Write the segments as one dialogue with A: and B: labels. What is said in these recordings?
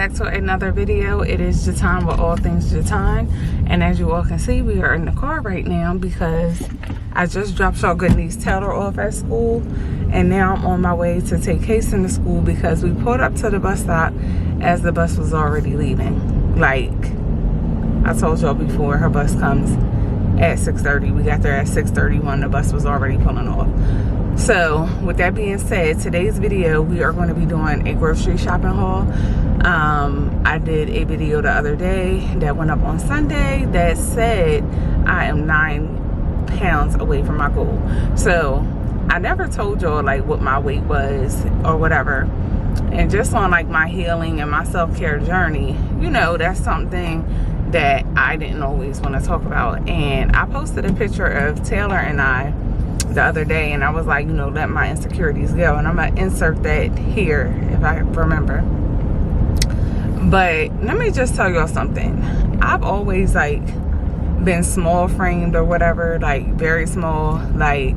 A: back to another video. It is Jatan with all things Jatan, and as you all can see, we are in the car right now because I just dropped y'all good niece Taylor off at school, and now I'm on my way to take Hasten to school because we pulled up to the bus stop as the bus was already leaving. Like I told y'all before, her bus comes at 6:30. We got there at 6:31. The bus was already pulling off. So with that being said, today's video we are going to be doing a grocery shopping haul. I did a video the other day that went up on Sunday that said I am 9 pounds away from my goal. So I never told y'all like what my weight was or whatever, and just on like my healing and my self-care journey, you know, that's something that I didn't always want to talk about. And I posted a picture of Taylor and I the other day, and I was like, you know, let my insecurities go, and I'm gonna insert that here if I remember. But let me just tell y'all something. I've always like been small framed or whatever, like very small. Like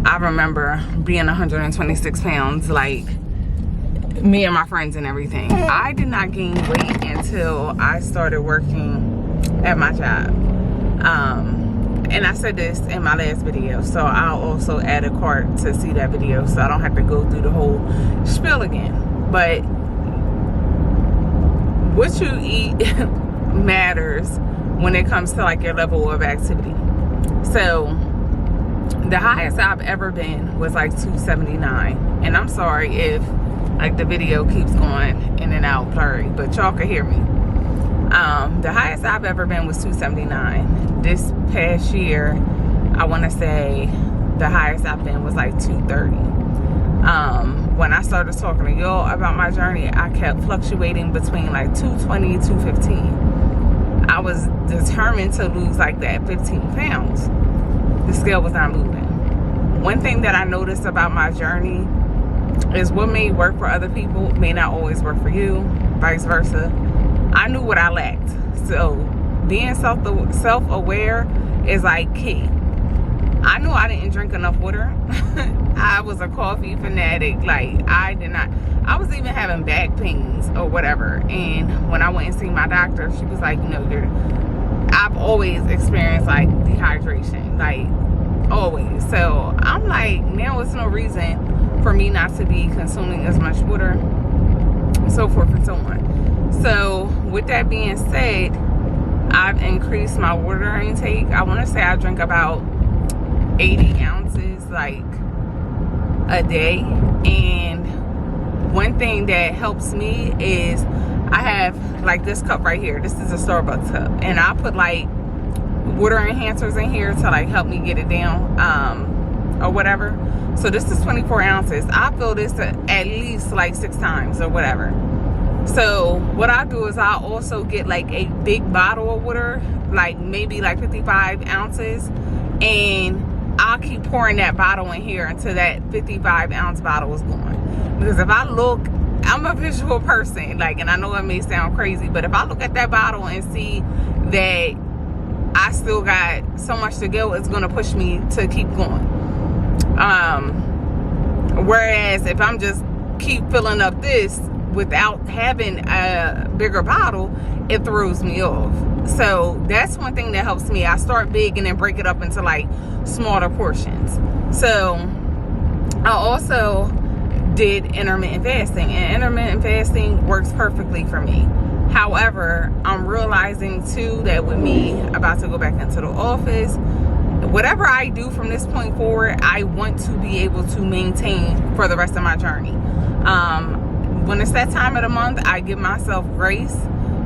A: I remember being 126 pounds, like me and my friends and everything. I did not gain weight until I started working at my job. And I said this in my last video, so I'll also add a card to see that video so I don't have to go through the whole spiel again. But what you eat matters when it comes to like your level of activity. So the highest I've ever been was like 279, and I'm sorry if like the video keeps going in and out blurry, but y'all can hear me. The highest I've ever been was 279. This past year, I want to say the highest I've been was like 230. When I started talking to y'all about my journey, I kept fluctuating between like 220, 215. I was determined to lose like that 15 pounds. The scale was not moving. One thing that I noticed about my journey is what may work for other people may not always work for you, vice versa. I knew what I lacked, so being self-aware is like key. I knew I didn't drink enough water. I was a coffee fanatic. Like I was even having back pains or whatever, and when I went and seen my doctor, she was like, you know, I've always experienced like dehydration, like always. So I'm like, now it's no reason for me not to be consuming as much water, so forth and so on. So with that being said, I've increased my water intake. I want to say I drink about 80 ounces like a day. And one thing that helps me is I have like this cup right here. This is a Starbucks cup, and I put like water enhancers in here to like help me get it down or whatever. So this is 24 ounces. I fill this at least like 6 times or whatever. So what I do is I also get like a big bottle of water, like maybe like 55 ounces, and I'll keep pouring that bottle in here until that 55 ounce bottle is gone. Because if I look, I'm a visual person, like, and I know it may sound crazy, but if I look at that bottle and see that I still got so much to go, it's gonna push me to keep going. Whereas if I'm just keep filling up this without having a bigger bottle, it throws me off. So that's one thing that helps me. I start big and then break it up into like smaller portions. So I also did intermittent fasting, and intermittent fasting works perfectly for me. However, I'm realizing too that with me about to go back into the office, whatever I do from this point forward, I want to be able to maintain for the rest of my journey. When it's that time of the month, I give myself grace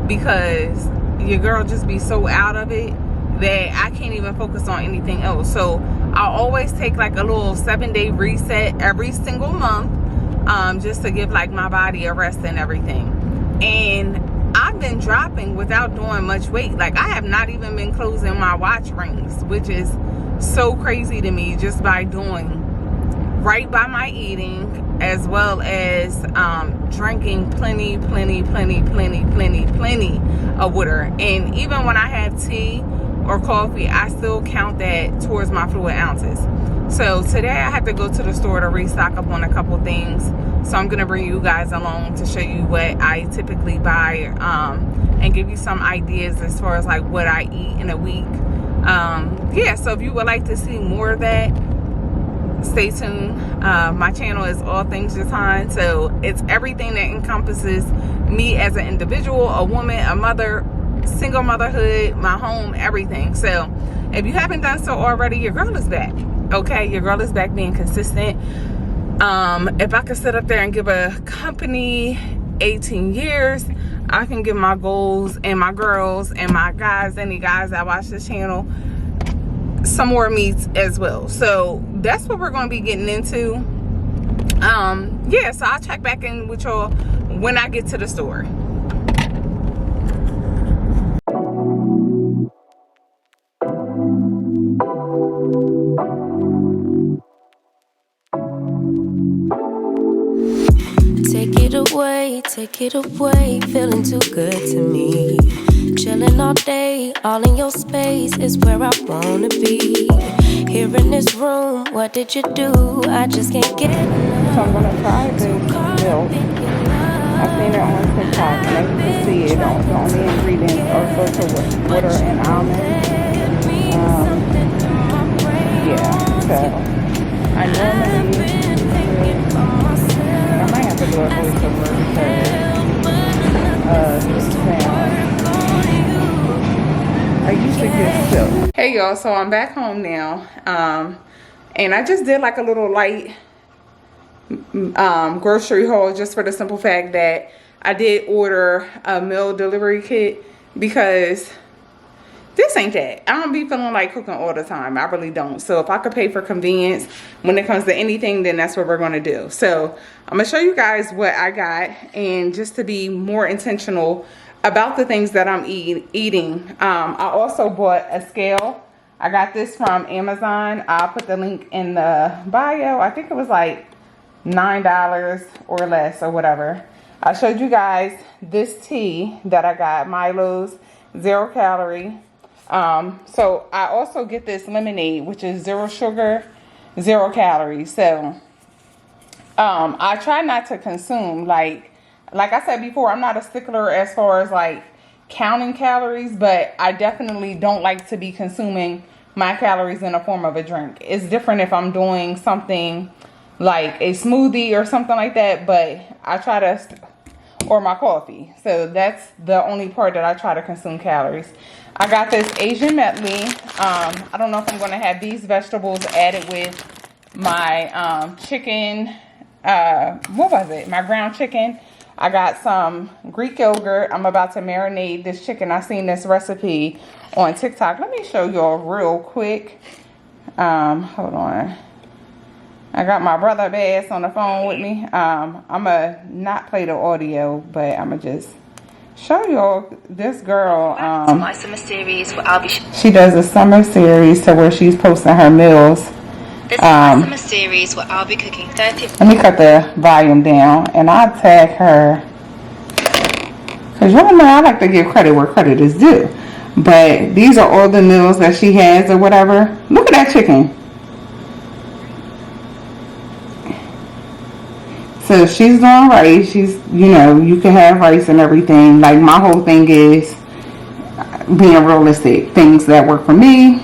A: because your girl just be so out of it that I can't even focus on anything else. So I'll always take like a little 7-day reset every single month, just to give like my body a rest and everything. And I've been dropping without doing much weight. Like I have not even been closing my watch rings, which is so crazy to me, just by doing right by my eating, as well as drinking plenty of water. And even when I have tea or coffee, I still count that towards my fluid ounces. So today I had to go to the store to restock up on a couple things. So I'm gonna bring you guys along to show you what I typically buy, and give you some ideas as far as like what I eat in a week. Yeah, so if you would like to see more of that, stay tuned. My channel is All Things Jatan, so it's everything that encompasses me as an individual, a woman, a mother, single motherhood, my home, everything. So if you haven't done so already, your girl is back. Okay, your girl is back being consistent. If I could sit up there and give a company 18 years, I can give my goals and my girls and my guys, any guys that watch this channel, some more meats as well. So that's what we're going to be getting into. Yeah, so I'll check back in with y'all when I get to the store.
B: Take it away, feeling too good to me. Chilling all day, all in your space is where I wanna be. Here in this room, what did you do? I just can't get enough.
A: So I'm gonna try this milk. I've seen it on TikTok, and as you can see, it the only ingredients are filtered water and almonds. Yeah, so I normally I might have to do a voiceover because I used to get silk. Hey y'all, so I'm back home now, and I just did like a little light grocery haul, just for the simple fact that I did order a meal delivery kit, because this ain't that. I don't be feeling like cooking all the time. I really don't. So if I could pay for convenience when it comes to anything, then that's what we're going to do. So I'm going to show you guys what I got, and just to be more intentional about the things that I'm eating. I also bought a scale. I got this from Amazon. I'll put the link in the bio. I think it was like $9 or less or whatever. I showed you guys this tea that I got, Milo's 0 calorie. So I also get this lemonade, which is 0 sugar, 0 calories. So I try not to consume, like I said before, I'm not a stickler as far as like counting calories, but I definitely don't like to be consuming my calories in the form of a drink. It's different if I'm doing something like a smoothie or something like that, but I try to, or my coffee. So that's the only part that I try to consume calories. I got this Asian medley. I don't know if I'm going to have these vegetables added with my chicken. What was it? My ground chicken. I got some Greek yogurt. I'm about to marinate this chicken. I seen this recipe on TikTok. Let me show y'all real quick. Hold on. I got my brother Bass on the phone with me. I'm going to not play the audio, but I'm going to just show y'all this girl.
C: My summer series where I'll be
A: she does a summer series to where she's posting her meals.
C: This is my summer series where I'll be cooking 30.
A: Let me cut the volume down, and I'll tag her, because y'all know I like to give credit where credit is due. But these are all the meals that she has or whatever. Look at that chicken. So she's doing rice. She's, you know, you can have rice and everything. Like, my whole thing is being realistic. Things that work for me.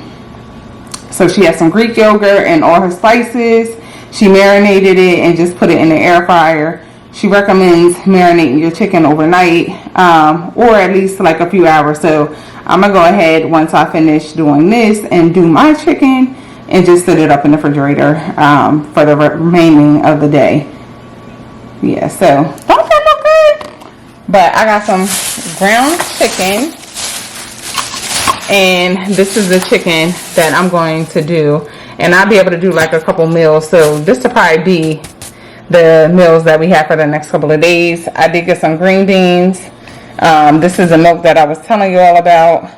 A: So she has some Greek yogurt and all her spices. She marinated it and just put it in the air fryer. She recommends marinating your chicken overnight, or at least like a few hours. So I'm going to go ahead once I finish doing this and do my chicken and just set it up in the refrigerator for the remaining of the day. Yeah, so don't that look good? But I got some ground chicken, and this is the chicken that I'm going to do, and I'll be able to do like a couple meals. So this will probably be the meals that we have for the next couple of days. I did get some green beans. This is the milk that I was telling you all about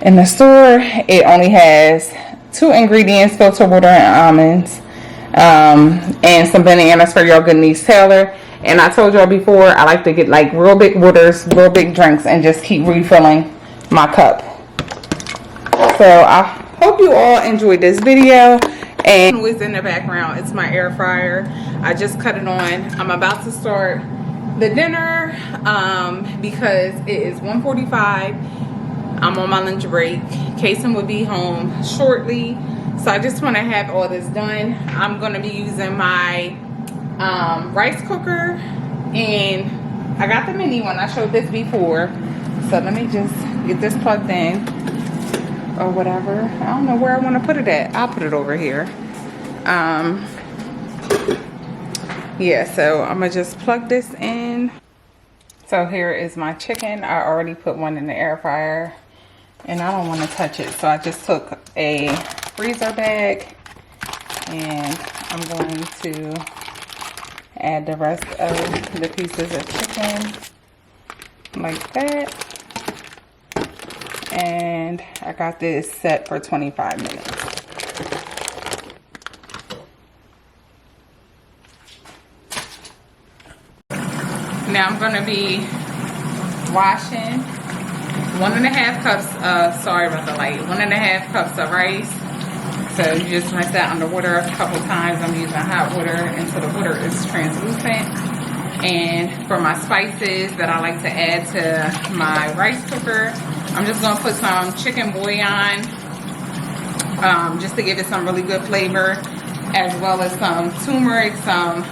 A: in the store. It only has 2 ingredients, filtered water and almonds. And some bananas for your good niece Taylor. And I told y'all before, I like to get like real big waters, real big drinks, and just keep refilling my cup. So I hope you all enjoyed this video, And what's in the background, it's my air fryer. I just cut it on. I'm about to start the dinner because it is 1:45. I'm on my lunch break. Kason will be home shortly, so I just want to have all this done. I'm going to be using my rice cooker, and I got the mini one. I showed this before, so let me just get this plugged in or whatever. I don't know where I want to put it at. I'll put it over here. Yeah, so I'm gonna just plug this in. So here is my chicken. I already put one in the air fryer and I don't want to touch it, so I just took a freezer bag and I'm going to add the rest of the pieces of chicken like that. And I got this set for 25 minutes. Now I'm going to be washing 1.5 cups of, sorry about the light, 1.5 cups of rice. So you just rinse that under water a couple times. I'm using hot water until the water is translucent. And for my spices that I like to add to my rice cooker, I'm just going to put some chicken bouillon just to give it some really good flavor, as well as some turmeric, some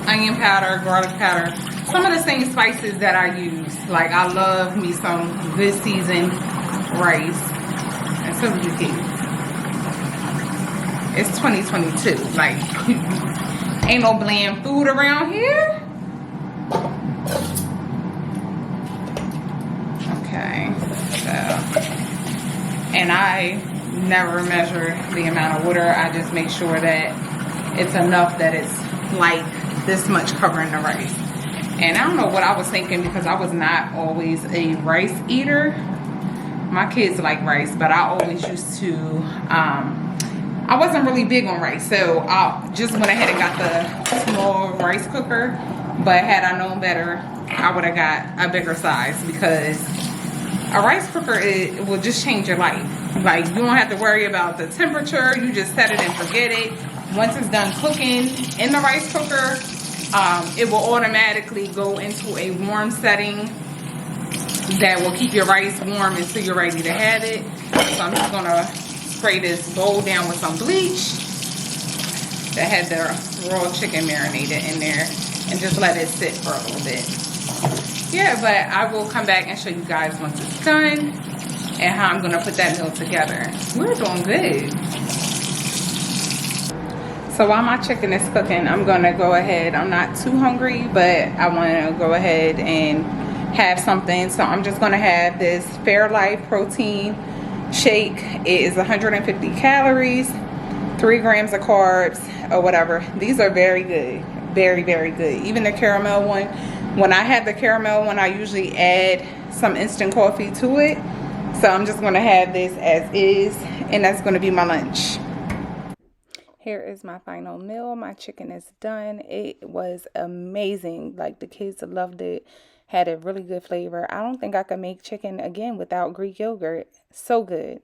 A: onion powder, garlic powder. Some of the same spices that I use. Like, I love me some good seasoned rice. And so do you. It's 2022. Like, ain't no bland food around here. Okay, so, and I never measure the amount of water. I just make sure that it's enough that it's like this much covering the rice. And I don't know what I was thinking, because I was not always a rice eater. My kids like rice, but I always used to, I wasn't really big on rice. So I just went ahead and got the small rice cooker. But had I known better, I would have got a bigger size, because a rice cooker, it will just change your life. Like, you don't have to worry about the temperature. You just set it and forget it. Once it's done cooking in the rice cooker, it will automatically go into a warm setting that will keep your rice warm until you're ready to have it. So I'm just gonna spray this bowl down with some bleach that had the raw chicken marinated in there, and just let it sit for a little bit. Yeah, but I will come back and show you guys once it's done and how I'm gonna put that meal together. We're doing good. So while my chicken is cooking, I'm gonna go ahead. I'm not too hungry, but I wanna go ahead and have something. So I'm just gonna have this Fairlife protein shake. It is 150 calories, 3 grams of carbs, or whatever. These are very good, very, very good. Even the caramel one. When I have the caramel one, I usually add some instant coffee to it. So I'm just gonna have this as is, and that's gonna be my lunch. Here is my final meal. My chicken is done. It was amazing. Like, the kids loved it. Had a really good flavor. I don't think I could make chicken again without Greek yogurt. So good.